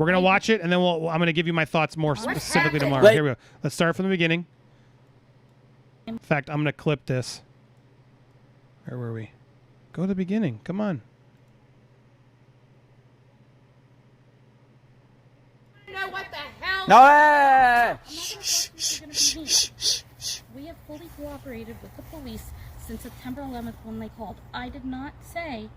We're going to watch it, and then I'm going to give you my thoughts more specifically tomorrow. Here we go. Let's start from the beginning. In fact, I'm going to clip this. Where were we? Go to the beginning. Come on. Know what the hell? No! We have fully cooperated with the police since September 11th when they called. I did not say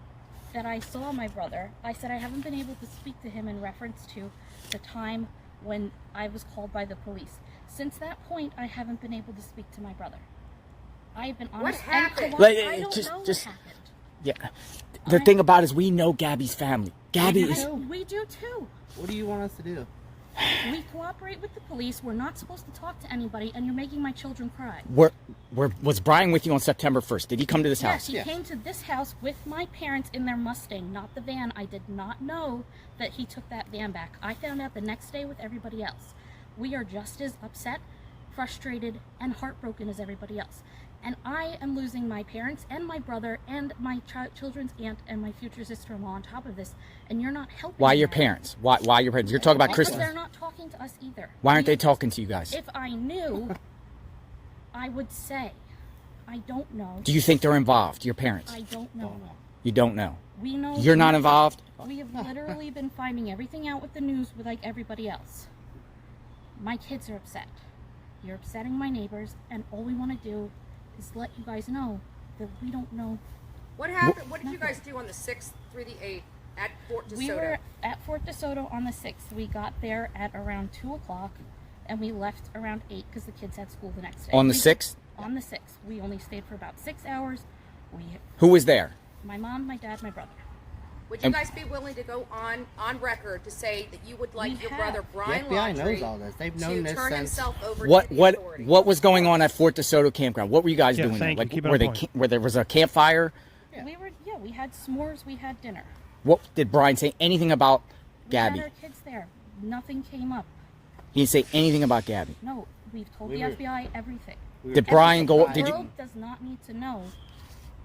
that I saw my brother. I said I haven't been able to speak to him in reference to the time when I was called by the police. Since that point, I haven't been able to speak to my brother. I have been honest. What happened? I don't know what happened. Yeah. The thing about it is we know Gabby's family. Gabby is... We do too. What do you want us to do? We cooperate with the police. We're not supposed to talk to anybody, and you're making my children cry. Was Brian with you on September 1st? Did he come to this house? Yes, he came to this house with my parents in their Mustang, not the van. I did not know that he took that van back. I found out the next day with everybody else. We are just as upset, frustrated, and heartbroken as everybody else. And I am losing my parents and my brother and my children's aunt and my future sister-in-law on top of this, and you're not helping. Why your parents? Why your parents? You're talking about Christmas. They're not talking to us either. Why aren't they talking to you guys? If I knew, I would say. I don't know. Do you think they're involved, your parents? I don't know. You don't know? We know. You're not involved? We have literally been finding everything out with the news with like everybody else. My kids are upset. You're upsetting my neighbors, and all we want to do is let you guys know that we don't know. What happened? What did you guys do on the 6th through the 8th at Fort DeSoto? We were at Fort DeSoto on the 6th. We got there at around 2 o'clock, and we left around 8 because the kids had school the next day. On the 6th? On the 6th. We only stayed for about 6 hours. Who was there? My mom, my dad, my brother. Would you guys be willing to go on record to say that you would like your brother Brian Laundrie Laundrie knows all this. They've known this turn since... himself over to the authorities? What was going on at Fort DeSoto campground? What were you guys doing there? Like, where there was a campfire? Yeah. We had s'mores, we had dinner. What did Brian say anything about Gabby? We had our kids there. Nothing came up. He didn't say anything about Gabby. No, we've told the FBI everything. Did Brian go? The world does not need to know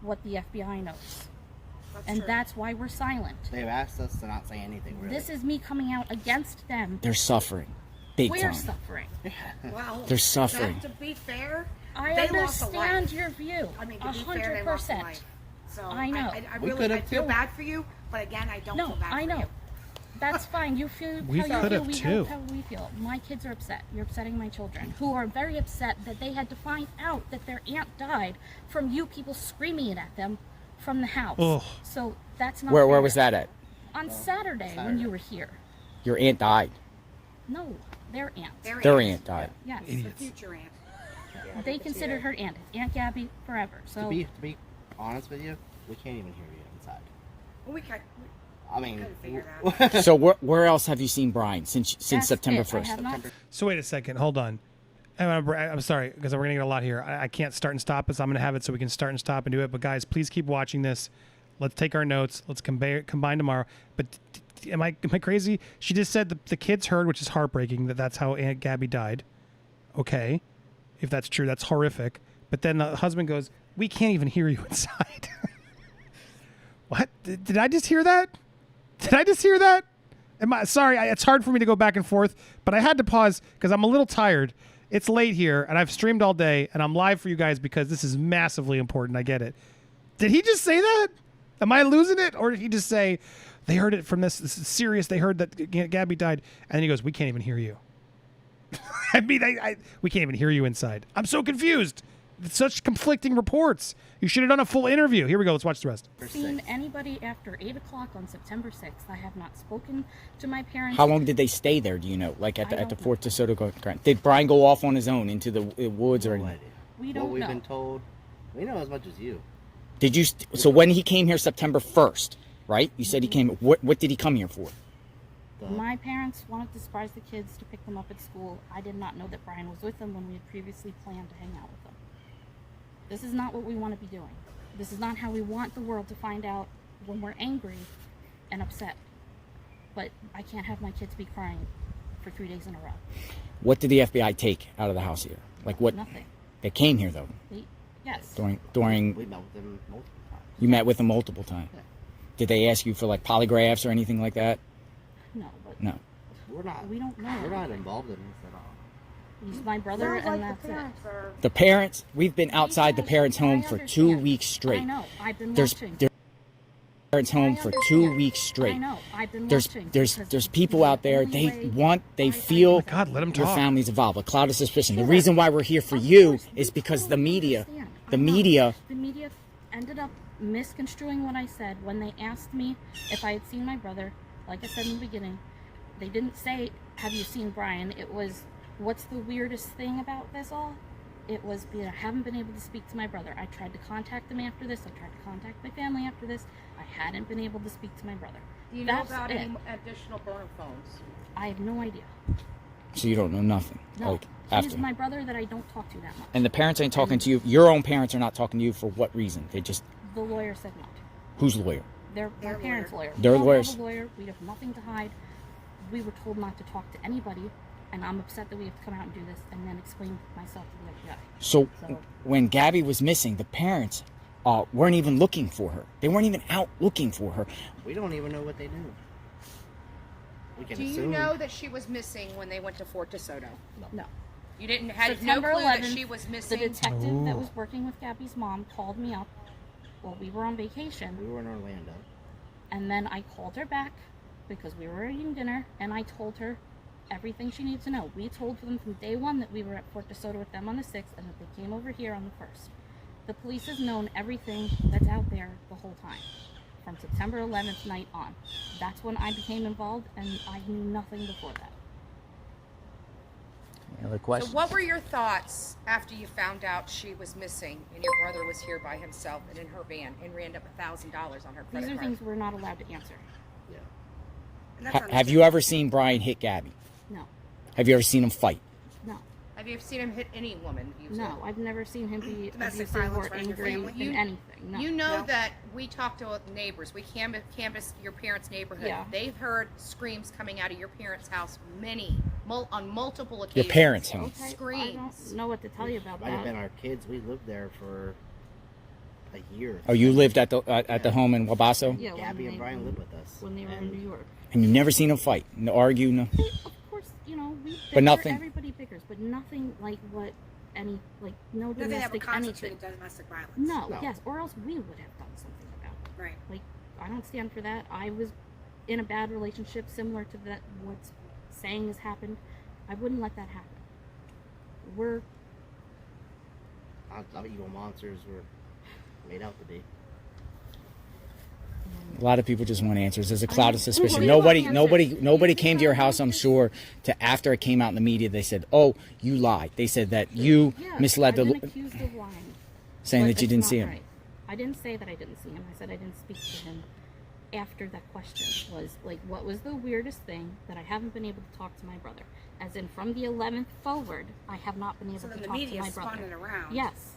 what the FBI knows. That's why we're silent. They've asked us to not say anything, really. This is me coming out against them. They're suffering. Big We're time. suffering. Well, they're suffering. To be fair, I they lost a understand life. your view. I mean, to be fair, they lost a 100%. life. So I know. I really feel bad for you, but again, I don't feel bad for you. No, I know. That's fine. You feel We how you could feel. have We too. feel how we feel. My kids are upset. You're upsetting my children, who are very upset that they had to find out that their aunt died from you people screaming it at them from the house. Ugh. So that's not Where fair. was that at? On Saturday when you were here. Your aunt died. No, their aunt. Their aunt died. Yes. The future aunt. They considered her aunt. Aunt Gabby forever. So To be honest with you, we can't even hear you inside. Well, we can't. I mean, Figure it out. So where else have you seen Brian since That's September it. I 1st? have not. So wait a second. Hold on. I'm sorry, because we're going to get a lot here. I can't start and stop us. I'm going to have it so we can start and stop and do it. But guys, please keep watching this. Let's take our notes. Let's combine tomorrow. But am I crazy? She just said the kids heard, which is heartbreaking, that's how Aunt Gabby died. Okay. If that's true, that's horrific. But then the husband goes, we can't even hear you inside. What? Did I just hear that? Did I just hear that? Sorry, it's hard for me to go back and forth, but I had to pause because I'm a little tired. It's late here, and I've streamed all day, and I'm live for you guys because this is massively important. I get it. Did he just say that? Am I losing it? Or did he just say, they heard it from this is serious, they heard that Gabby died, and then he goes, we can't even hear you. I mean, we can't even hear you inside. I'm so confused. It's such conflicting reports. You should have done a full interview. Here we go. Let's watch the rest. Seen anybody after 8 o'clock on September 6th. I have not spoken to my parents. How long did they stay there? Do you know? Like at the Fort DeSoto campground? Did Brian go off on his own into the woods or anything? We don't know. What we've been told, we know as much as you. Did you? So when he came here September 1st, right? You said he came. What did he come here for? My parents wanted to surprise the kids to pick them up at school. I did not know that Brian was with them when we had previously planned to hang out with them. This is not what we want to be doing. This is not how we want the world to find out when we're angry and upset. But I can't have my kids be crying for 3 days in a row. What did the FBI take out of the house here? Like what? Nothing. They came here though. Yes. During. We met with them multiple times. You met with them multiple times. Yeah. Did they ask you for like polygraphs or anything like that? No, but No. We're not. We don't know. We're not involved in this at all. He's my brother, and that's it. The parents, we've been outside the parents' home for 2 weeks straight. I know. I've been There's watching. parents' home for 2 weeks straight. I know. I've been There's watching. there's people out there. They feel God, let him your talk. family's involved. A cloud of suspicion. The reason why we're here for you is because the media ended up misconstruing what I said when they asked me if I had seen my brother. Like I said in the beginning, they didn't say, "Have you seen Brian?" It was, "What's the weirdest thing about this all?" It was, I haven't been able to speak to my brother. I tried to contact him after this. I tried to contact my family after this. I hadn't been able to speak to my brother. Do you know about any additional burner phones? I have no idea. So you don't know nothing. No, Like he's after. my brother that I don't talk to that much. And the parents ain't talking to you. Your own parents are not talking to you for what reason? They just. The lawyer said no. Who's the lawyer? Their parents' lawyer. Their We don't lawyers. have a lawyer. We have nothing to hide. We were told not to talk to anybody, and I'm upset that we have to come out and do this and then explain myself to the FBI. So when Gabby was missing, the parents weren't even looking for her. They weren't even out looking for her. We don't even know what they knew. We can Do you assume. know that she was missing when they went to Fort DeSoto? No. You didn't have no September clue that 11th, she was the missing. detective that was working with Gabby's mom called me up while we were on vacation, We were in Orlando. and then I called her back because we were eating dinner, and I told her everything she needed to know. We told them from day one that we were at Fort DeSoto with them on the 6th and that they came over here on the 1st. The police has known everything that's out there the whole time, from September 11th night on. That's when I became involved, and I knew nothing before that. Any other So questions? what were your thoughts after you found out she was missing and your brother was here by himself and in her van and ran up $1,000 on her These credit are card? things we're not allowed to answer. Yeah. Have you ever seen Brian hit Gabby? No. Have you ever seen him fight? No. Have you ever seen him hit any woman? No, I've never seen him be Domestic abusive violence or around your angry family? in anything. No. You know that we talked to neighbors. We canvassed your parents' neighborhood. Yeah. They've heard screams coming out of your parents' house on multiple Your occasions. parents' home. Okay, I Screams. don't know what to tell you about Might have been that. our kids. We lived there for a year. Oh, you lived at the home in Wabasso? Yeah, Gabby and Brian lived with us. when they were in And New York. And you've never seen them fight? No argue? No? Of course, we bicker, But nothing- everybody bickers, but nothing like what no Nothing that would domestic anything. constitute domestic violence. No, No. yes, or else we would have done something about it. Right. Like, I don't stand for that. I was in a bad relationship similar to that what's saying has happened. I wouldn't let that happen. We're How evil monsters were made out to be. A lot of people just want answers. There's a cloud of suspicion. Nobody Nobody wants came to your house, I'm sure, to after it came out in the media, they said, oh, you lied. They said that you misled I've the... been accused of lying. saying But that you it's didn't not see him. right. I didn't say that I didn't see him. I said I didn't speak to him after that question. Was like, what was the weirdest thing that I haven't been able to talk to my brother? As in, from the 11th forward, I have not been able So to then the talk to media my spun brother. it around. Yes.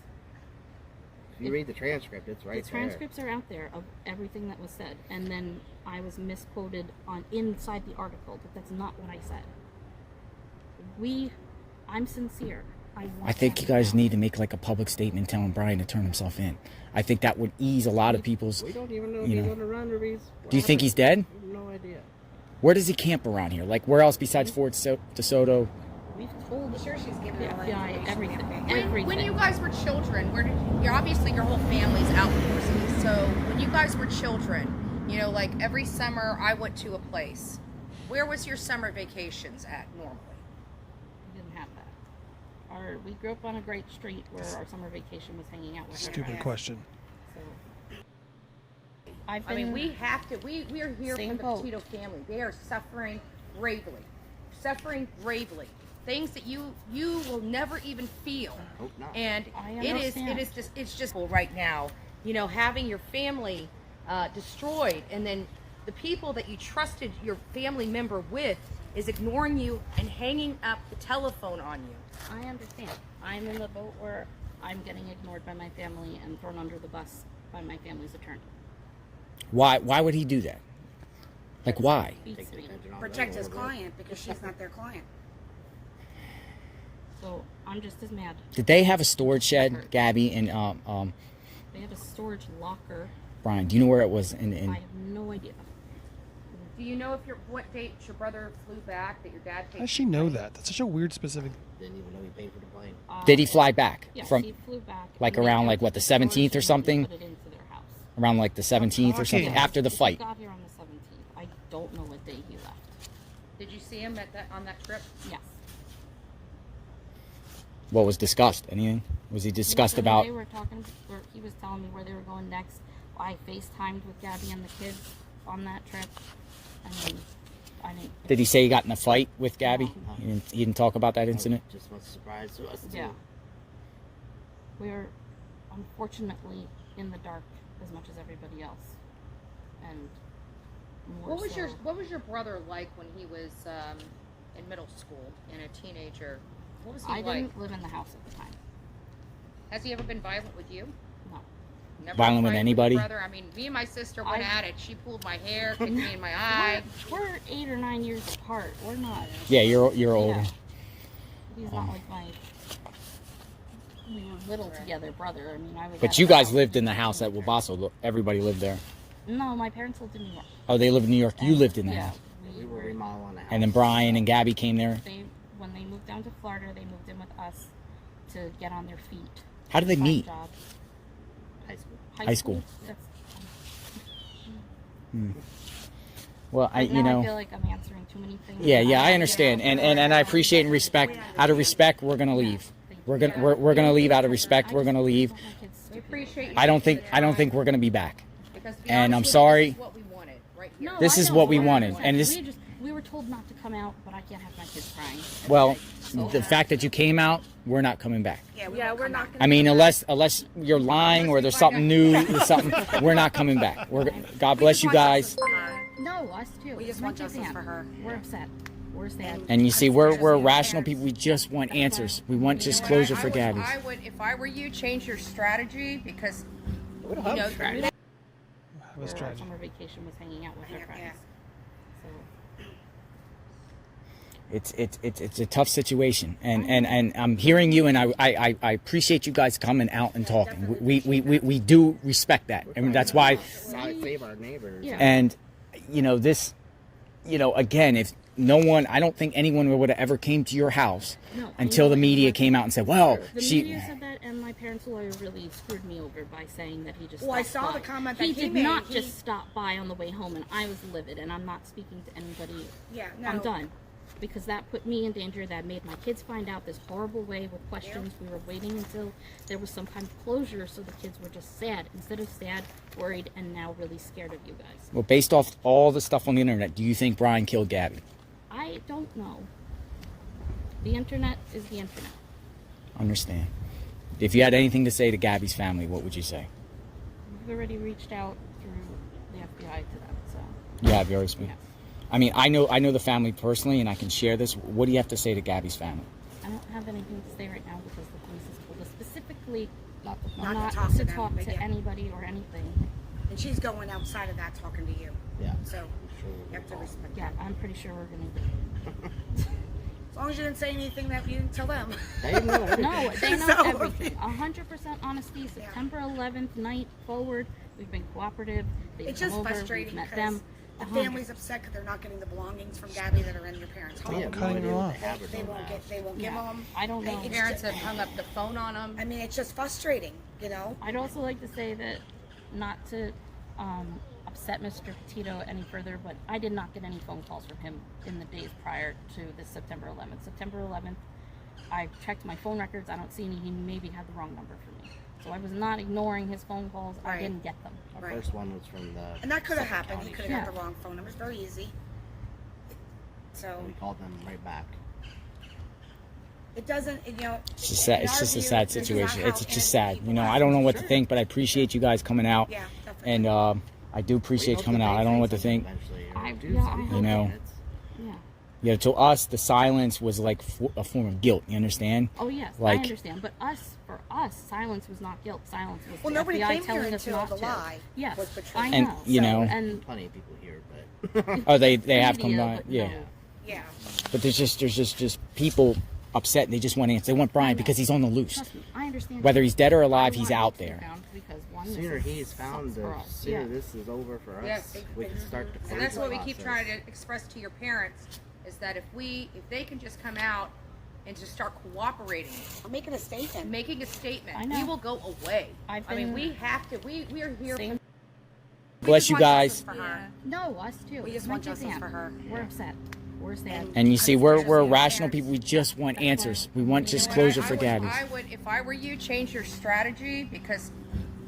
If you read the transcript, it's right The transcripts are out there of everything that was said, and then I was misquoted on inside the article, but that's not what I said. I'm sincere. I think you guys need to make like a public statement telling Brian to turn himself in. I think that would ease a lot of people's... there. We don't even know if You he's know. on the run or he's... Do you think he's dead? We have no idea. Where does he camp around here? Like, where else besides Fort DeSoto? We've told I'm sure she's giving the all that FBI information. everything. When Everything. you guys were children, you're obviously your whole family's outdoorsy. So when you guys were children, like every summer I went to a place. Where was your summer vacations at normally? We didn't have that. We grew up on a great street where our summer vacation was hanging out with our Stupid friends. question. So, I've I been, mean, we have to. We are here Same for the boat. Petito family. They are suffering bravely, things that you will never even feel. Hope not. And I it's understand. just right now, having your family destroyed, and then the people that you trusted your family member with is ignoring you and hanging up the telephone on you. I understand. I'm in the boat where I'm getting ignored by my family and thrown under the bus by my family's attorney. Why would he do that? Like, why? Beats Take the me. attention off Protect them a his little bit. client because she's not their client. So I'm just as mad. Did they have a storage shed, Gabby and They have a storage locker. Brian? Do you know where it was? I have no idea. Do you know what date your brother flew back? That your dad paid? How does she know that? That's such a weird specific. Didn't even know he paid for the plane. Did he fly back Yes, from he flew back. like and they around like what the 17th or something? Put it into their house. Around like the 17th or something Okay. after the He fight. got here on the 17th. I don't know what day he left. Did you see him on that trip? Yes. What was discussed? Anything? Was he discussed When about? They were talking, or he was telling me where they were going next. I FaceTimed with Gabby and the kids on that trip. I didn't. Did he say he got in a fight with Gabby? No. He didn't talk about that incident. Just was a surprise to us too. Yeah. We're unfortunately in the dark as much as everybody else. And more What was your brother like when he was in middle school and a teenager? What was he I like? didn't live in the house at the time. Has he ever been violent with you? No. Never Violent with fight anybody? your brother? I mean, me and my sister went at it. She pulled my hair, kicked me in my eye. We're 8 or 9 years apart. We're not. Yeah, you're older. Yeah. He's not like my. We were little together, brother. I mean, I was. But at you the guys house. lived in the house at Wabasso. Everybody lived there. No, my parents lived in New York. Oh, they lived in New York. You And, lived in the yeah, house. We were remodeling the house. And then Brian and Gabby came there. When they moved down to Florida, they moved in with us to get on their feet. How did they find meet? jobs. high school. High school. That's, Well, I know. feel like I'm answering too many things. Yeah, I understand, and I appreciate and respect. Out of respect, we're gonna leave. We're gonna leave out of respect. We're gonna leave. We appreciate you. I don't think we're gonna be back. Because to be and honest I'm with you, sorry. This is what we wanted right here. No, This I is know what we 100%. wanted, and this- we were told not to come out, but I can't have my kids crying. Well, the fact that you came out, we're not coming back. Yeah, we're not gonna. I mean, unless you're lying or there's something new, we're not coming back. God bless you guys. No, us too. We just My want kids justice can't. for her. We're upset. We're sad. And you see, we're rational people. We just want answers. We want just closure for Gabby. I would, if I were you, change your strategy because you know, I was Our trying. summer vacation was hanging out with our friends. So It's a tough situation, and I'm hearing you, and I appreciate you guys coming out and talking. We do respect that, and that's why. Save our neighbors. Yeah. And this, again, if no one, I don't think anyone would have ever came to your house No, until the media came out and said, "Well, the she." media said that, and my parents' lawyer really screwed me over by saying that he just. Well, I stopped saw by. the comment that he came did in. not He- just stop by on the way home, and I was livid. And I'm not speaking to anybody. Yeah, no. I'm done. Because that put me in danger. That made my kids find out this horrible way with questions. We were waiting until there was some kind of closure, so the kids were just sad instead of sad, worried, and now really scared of you guys. Well, based off all the stuff on the internet, do you think Brian killed Gabby? I don't know. The internet is the internet. Understand. If you had anything to say to Gabby's family, what would you say? We've already reached out through the FBI to them, so. Yeah, have you already spoken? Yes. I mean, I know the family personally, and I can share this. What do you have to say to Gabby's family? I don't have anything to say right now because the police has told us specifically Not not to talk to to them, talk but to yeah. anybody or anything. And she's going outside of that talking to you. Yeah. So I'm sure we'll you have to call. respect Yeah, that. I'm pretty sure we're gonna As long as you didn't say anything that you didn't tell them. They know everything. No, they know So- everything. 100% honesty. September 11th night forward, we've been cooperative. They've It's come just over, frustrating we've met because them. the 100. family's upset because they're not getting the belongings from Gabby that are in your parents' home. We have no Cutting idea them what off. they have or They don't won't have. get. They won't give Yeah, them. I don't know. It's parents have hung up the phone on them. I mean, it's just frustrating, you know. I'd also like to say that not to upset Mr. Petito any further, but I did not get any phone calls from him in the days prior to this September 11th. September 11th, I checked my phone records. I don't see any. He maybe had the wrong number for me. So I was not ignoring his phone calls. I Right. didn't get them. Our Right. first one was from the. And that could have Suffolk happened. He County could have got Yeah. the wrong phone number. It's very easy. So We called them right back. it doesn't, you know. It's just sad. in It's our just a view, sad this is not situation. how It's just innocent sad. people You know, are. I don't know what to think, but I appreciate you guys coming out, Yeah, definitely. and I do appreciate you coming out. I don't know what to think. You know. Yeah, to us, the silence was like a form of guilt. You understand? Oh yes, Like- I understand. But for us, silence was not guilt. Silence was Well, the nobody FBI came here telling us until not the to. lie Yes, was portrayed. I And, know. you know- and Plenty of people here, but Oh, they have come media, by. but Yeah. no. Yeah. But there's just people upset. And they just want answers. They want Brian because he's on the loose. Trust me, I understand. Whether he's dead or I alive, want he's him out to be there. found because one, one. Sooner he's found, the us. sooner Yeah. this is over for us. Yes. We can start the And that's what we keep process. trying to express to your parents, is that if they can just come out and just start cooperating, I'm making a statement. making a statement, I know. we will go away. I mean, been- we have to. We are here. Same. Bless you guys. For her. No, us too. We just My want kid's justice aunt. for her. We're upset. We're sad. And you see, we're Understand. rational people. We just want answers. We want just closure for Gabby. I would, if I were you, change your strategy, because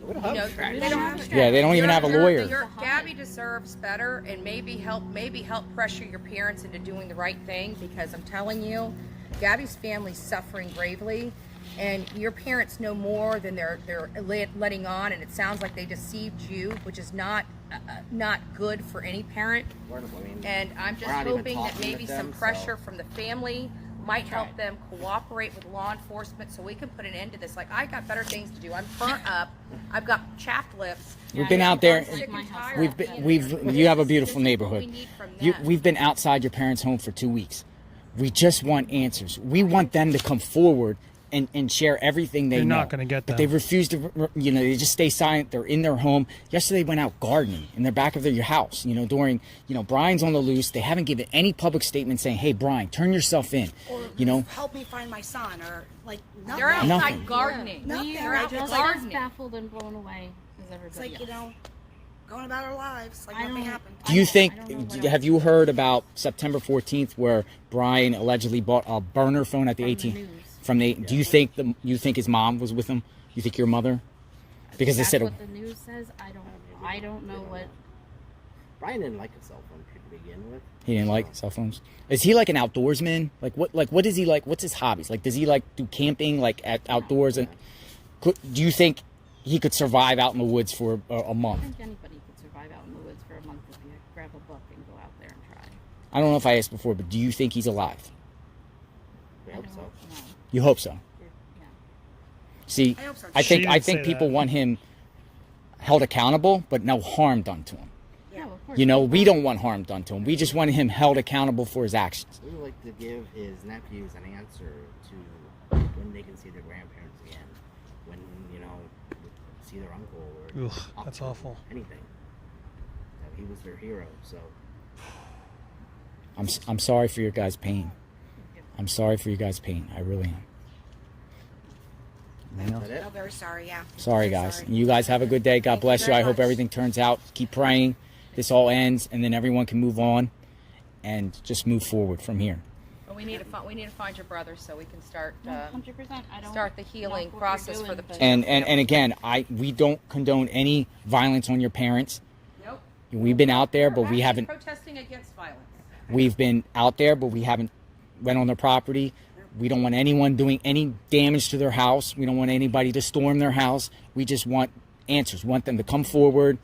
We don't you have know a strategy. they don't have a strategy. Yeah, they don't even have a lawyer. Gabby deserves better, and maybe help pressure your parents into doing the right thing, because I'm telling you, Gabby's family's suffering gravely, and your parents know more than they're letting on, and it sounds like they deceived you, which is not good for any parent. I mean, And I'm just we're not even hoping that talking maybe with some them, pressure so- from the family might help them cooperate with law enforcement, so we can put an end to this. Like, I got better things to do. I'm burnt up. I've got chapped lips. We've been out there. I'm sick and tired. You have a beautiful This is what neighborhood. we need from them. We've been outside your parents' home for 2 weeks. We just want answers. We want them to come forward and share everything they You're know. not gonna get But them. they refuse to, they just stay silent. They're in their home. Yesterday they went out gardening in the back of their house, during, Brian's on the loose. They haven't given any public statement saying, hey, Brian, turn yourself in, Or help me find my son, or like nothing. They're outside Nothing. gardening. Nothing. They're I out just, We're as gardening. baffled and blown away as It's everybody like, else. going about our lives like I nothing don't- happened. Do you I think, don't know what have you heard about September 14th where Brian allegedly bought a burner phone at the From the 18th? news. Do you think his mom was with him? You think your mother? Because they That's said what the news says. I don't know what. Brian didn't like a cell phone to begin with. he didn't like cell phones. Is he like an outdoorsman? What is he like? What's his hobbies? Like, does he like do camping outdoors? And do you think he could survive out in the woods for a I month? think anybody could survive out in the woods for a month if you grab a book and go out there and try. I don't know if I asked before, but do you think he's alive? We I hope don't so. know. You hope so. Yeah. See, I hope so. I She think didn't say people that. want him held accountable, but no harm done to him. No, of course. We don't want harm done to him. We just want him held accountable for his actions. We would like to give his nephews an answer to when they can see their grandparents again, when see their uncle or Ugh, that's awful. anything. He was their hero, so I'm sorry for your guys' pain. I'm sorry for you guys' pain. I really am. Anything else? is that it? I'm very sorry, yeah. Sorry, Very guys. sorry. You guys have a good day. God Thank you bless you. very I hope much. everything turns out. Keep praying. This all ends, and then everyone can move on and just move forward from here. But we need to find your brother so we can start 100%. I don't start the healing know what process you're for the doing, but- And again, we don't condone any violence on your parents. Nope. We've been out there, but We're we actually haven't. protesting against violence. We've been out there, but we haven't went on their property. We don't want anyone doing any damage to their house. We don't want anybody to storm their house. We just want answers. We want them to come forward.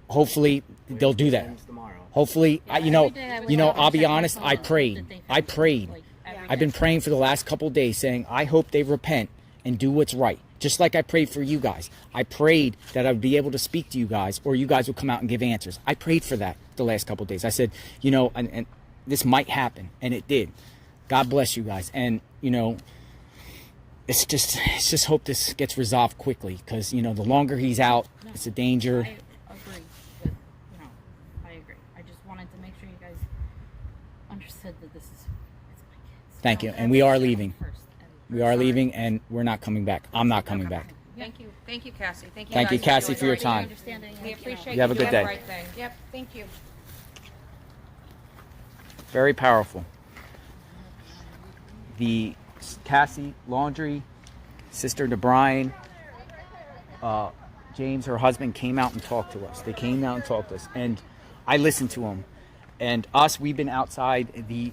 Hopefully they'll do that. Ends tomorrow. Hopefully, Every day I wake up I'll and be check my honest. phone I that prayed. they found I prayed. like, every I've been day. praying for the last couple of days, saying I hope they repent and do what's right. Just like I prayed for you guys. I prayed that I would be able to speak to you guys, or you guys would come out and give answers. I prayed for that the last couple of days. I said, and this might happen, and it did. God bless you guys, and it's just hope this gets resolved quickly, because the longer he's out, it's a danger. I agree. But, I agree. I just wanted to make sure you guys understood that it's my kids. Thank you, and we are leaving. First, and We are leaving, and we're not coming back. I'm not coming back. Thank you, Cassie. Thank you. Thank you, guys Cassie, doing for your the right time. understanding. thing. We appreciate You have a good doing day. the right thing. Yep. Thank you. Very powerful. The Cassie Laundrie, sister to Brian, James, her husband, came out and talked to us. They came out and talked to us, and I listened to them. And we've been outside the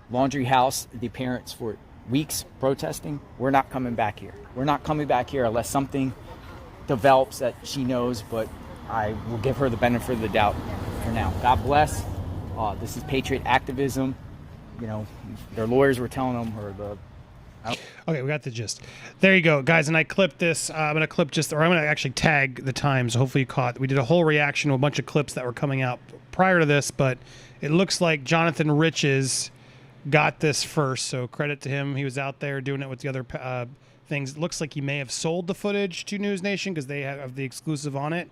laundry house, the parents, for weeks protesting. We're not coming back here. We're not coming back here unless something develops that she knows, but I will give her the benefit of the doubt for now. God bless. This is patriot activism. Their lawyers were telling them, Okay, we got the gist. There you go, guys. And I clipped this. I'm going to actually tag the Times. Hopefully you caught. We did a whole reaction to a bunch of clips that were coming out prior to this, but it looks like Jonathan Riches got this first. So credit to him. He was out there doing it with the other things. It looks like he may have sold the footage to News Nation because they have the exclusive on it.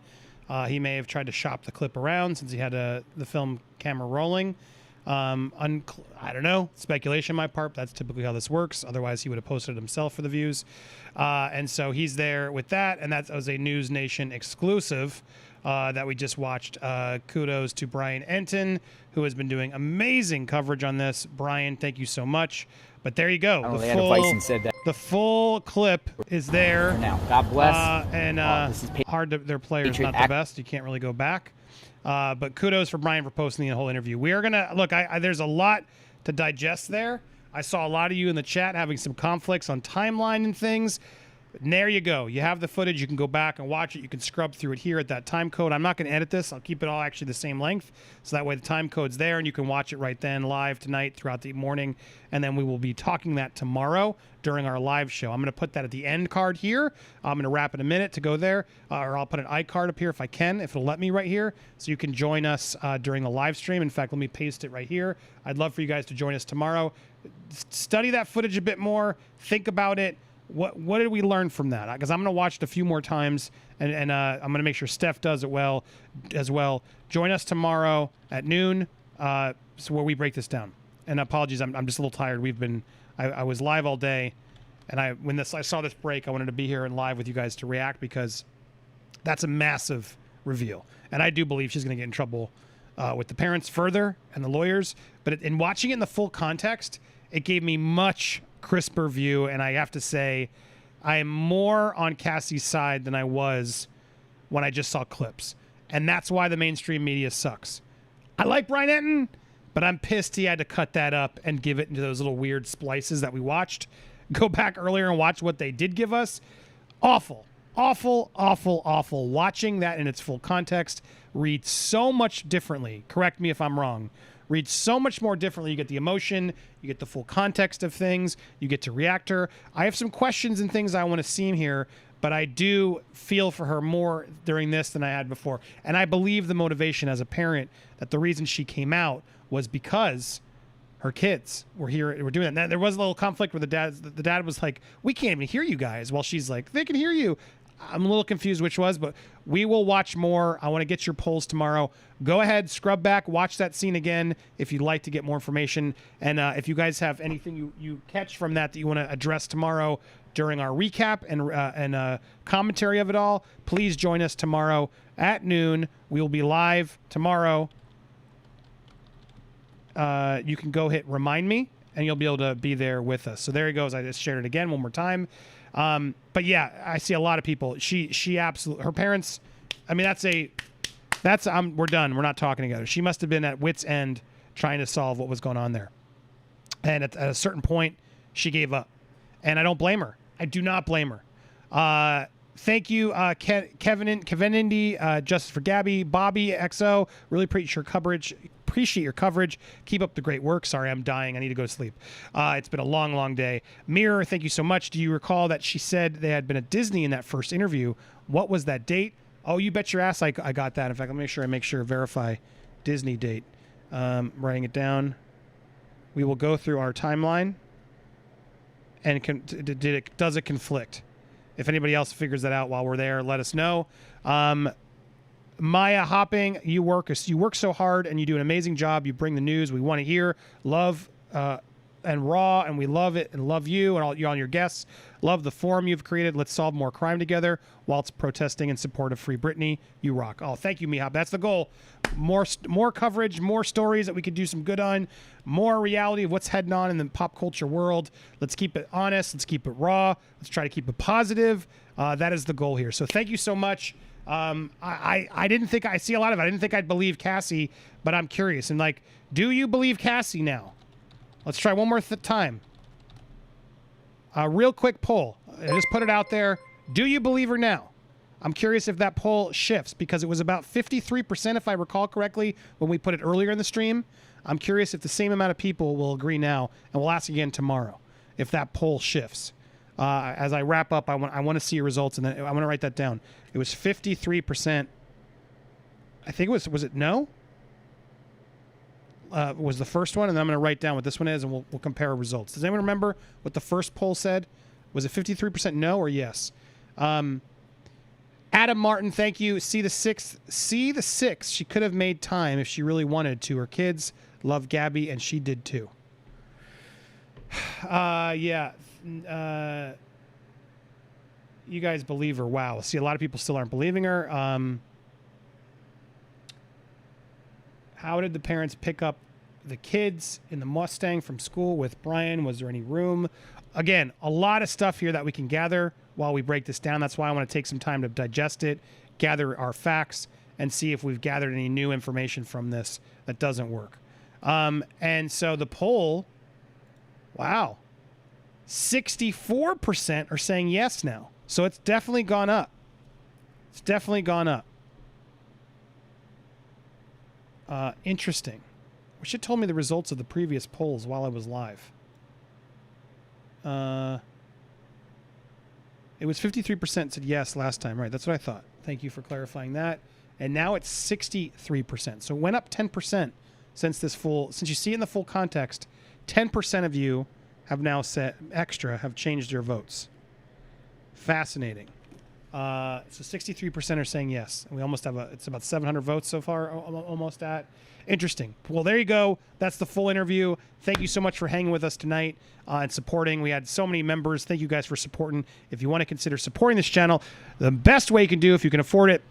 He may have tried to shop the clip around since he had the film camera rolling. I don't know. Speculation on my part. That's typically how this works. Otherwise, he would have posted it himself for the views. And so he's there with that. And that was a News Nation exclusive that we just watched. Kudos to Brian Entin, who has been doing amazing coverage on this. Brian, thank you so much. But there you go. They had a voice and said that. The full clip is there. For now, God bless. This is hard to, their player's not the best. You can't really go back. But kudos for Brian for posting the whole interview. We are going to look. There's a lot to digest there. I saw a lot of you in the chat having some conflicts on timeline and things. And there you go. You have the footage. You can go back and watch it. You can scrub through it here at that time code. I'm not going to edit this. I'll keep it all actually the same length. So that way the time code's there and you can watch it right then live tonight throughout the morning. And then we will be talking that tomorrow during our live show. I'm going to put that at the end card here. I'm going to wrap in a minute to go there. Or I'll put an iCard up here if I can, if it'll let me right here. So you can join us during the live stream. In fact, let me paste it right here. I'd love for you guys to join us tomorrow. Study that footage a bit more. Think about it. What did we learn from that? Because I'm going to watch it a few more times, and I'm going to make sure Steph does it well as well. Join us tomorrow at noon, so where we break this down. And apologies, I'm just a little tired. I was live all day, and when I saw this break, I wanted to be here and live with you guys to react because that's a massive reveal, and I do believe she's going to get in trouble with the parents further and the lawyers. But in watching it in the full context, it gave me much crisper view, and I have to say I am more on Cassie's side than I was when I just saw clips, and that's why the mainstream media sucks. I like Brian Entin, but I'm pissed he had to cut that up and give it into those little weird splices that we watched. Go back earlier and watch what they did give us. Awful. Watching that in its full context reads so much differently. Correct me if I'm wrong. Reads so much more differently. You get the emotion, you get the full context of things, you get to react to her. I have some questions and things I want to see here, but I do feel for her more during this than I had before. And I believe the motivation as a parent that the reason she came out was because her kids were here, were doing that. Now, there was a little conflict where the dad was like, "We can't even hear you guys," while she's like, "They can hear you." I'm a little confused which was, but we will watch more. I want to get your polls tomorrow. Go ahead, scrub back, watch that scene again if you'd like to get more information. And if you guys have anything you catch from that you want to address tomorrow during our recap and commentary of it all, please join us tomorrow at noon. We will be live tomorrow. You can go hit remind me, and you'll be able to be there with us. So there he goes. I just shared it again one more time. But yeah, I see a lot of people. She absolutely, her parents. I mean, we're done. We're not talking together. She must have been at wit's end trying to solve what was going on there. And at a certain point, she gave up. And I don't blame her. I do not blame her. Thank you, Kevin Indy, Justice for Gabby, Bobby XO. Really appreciate your coverage. Keep up the great work. Sorry, I'm dying. I need to go to sleep. It's been a long, long day. Mirror, thank you so much. Do you recall that she said they had been at Disney in that first interview? What was that date? Oh, you bet your ass I got that. In fact, let me make sure verify Disney date. Writing it down. We will go through our timeline. And does it conflict? If anybody else figures that out while we're there, let us know. Maya Hopping, you work so hard and you do an amazing job. You bring the news we want to hear. Love and raw, and we love it and love you and all your guests. Love the forum you've created. Let's solve more crime together whilst protesting in support of Free Britney. You rock. Oh, thank you, Mihab. That's the goal. More coverage, more stories that we could do some good on, more reality of what's heading on in the pop culture world. Let's keep it honest. Let's keep it raw. Let's try to keep it positive. That is the goal here. So thank you so much. I didn't think I see a lot of it. I didn't think I'd believe Cassie, but I'm curious. And do you believe Cassie now? Let's try one more time. A real quick poll. I just put it out there. Do you believe her now? I'm curious if that poll shifts because it was about 53%, if I recall correctly, when we put it earlier in the stream. I'm curious if the same amount of people will agree now, and we'll ask again tomorrow if that poll shifts. As I wrap up, I want to see your results, and then I want to write that down. It was 53%. I think it was it no? Was the first one, and then I'm going to write down what this one is, and we'll compare results. Does anyone remember what the first poll said? Was it 53% no or yes? Adam Martin, thank you. See the six. She could have made time if she really wanted to. Her kids love Gabby, and she did too. Yeah. You guys believe her. Wow. See, a lot of people still aren't believing her. How did the parents pick up the kids in the Mustang from school with Brian? Was there any room? Again, a lot of stuff here that we can gather while we break this down. That's why I want to take some time to digest it, gather our facts, and see if we've gathered any new information from this that doesn't work. And so the poll, wow, 64% are saying yes now. So it's definitely gone up. It's definitely gone up. Interesting. Wish it told me the results of the previous polls while I was live. It was 53% said yes last time. Right, that's what I thought. Thank you for clarifying that. And now it's 63%. So it went up 10% since you see it in the full context. 10% of you have now have changed your votes. Fascinating. So 63% are saying yes. And we almost have it's about 700 votes so far, almost at. Interesting. Well, there you go. That's the full interview. Thank you so much for hanging with us tonight and supporting. We had so many members. Thank you guys for supporting. If you want to consider supporting this channel, the best way you can do, if you can afford it,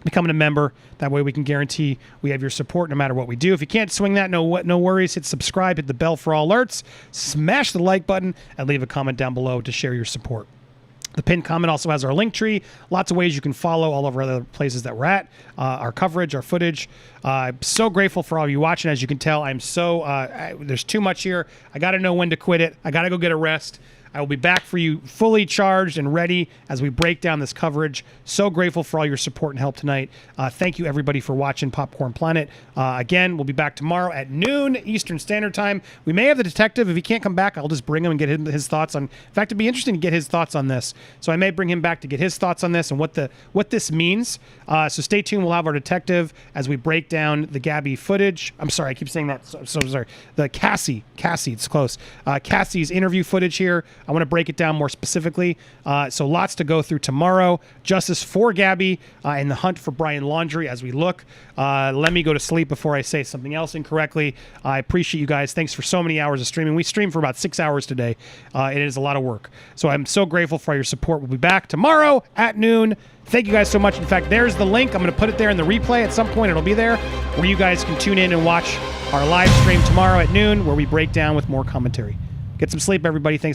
becoming a member. That way we can guarantee we have your support no matter what we do. If you can't swing that, no worries. Hit subscribe, hit the bell for all alerts, smash the like button, and leave a comment down below to share your support. The pinned comment also has our link tree. Lots of ways you can follow all of our other places that we're at, our coverage, our footage. I'm so grateful for all of you watching. As you can tell, I'm so there's too much here. I got to know when to quit it. I got to go get a rest. I will be back for you fully charged and ready as we break down this coverage. So grateful for all your support and help tonight. Thank you, everybody, for watching Popcorn Planet. Again, we'll be back tomorrow at noon Eastern Standard Time. We may have the detective. If he can't come back, I'll just bring him and get his thoughts on. In fact, it'd be interesting to get his thoughts on this. So I may bring him back to get his thoughts on this and what this means. So stay tuned. We'll have our detective as we break down the Gabby footage. I'm sorry, I keep saying that. So sorry. The Cassie, it's close. Cassie's interview footage here. I want to break it down more specifically. So lots to go through tomorrow. Justice for Gabby and the hunt for Brian Laundrie as we look. Let me go to sleep before I say something else incorrectly. I appreciate you guys. Thanks for so many hours of streaming. We streamed for about 6 hours today. It is a lot of work. So I'm so grateful for your support. We'll be back tomorrow at noon. Thank you guys so much. In fact, there's the link. I'm going to put it there in the replay. At some point, it'll be there where you guys can tune in and watch our live stream tomorrow at noon where we break down with more commentary. Get some sleep, everybody. Thanks.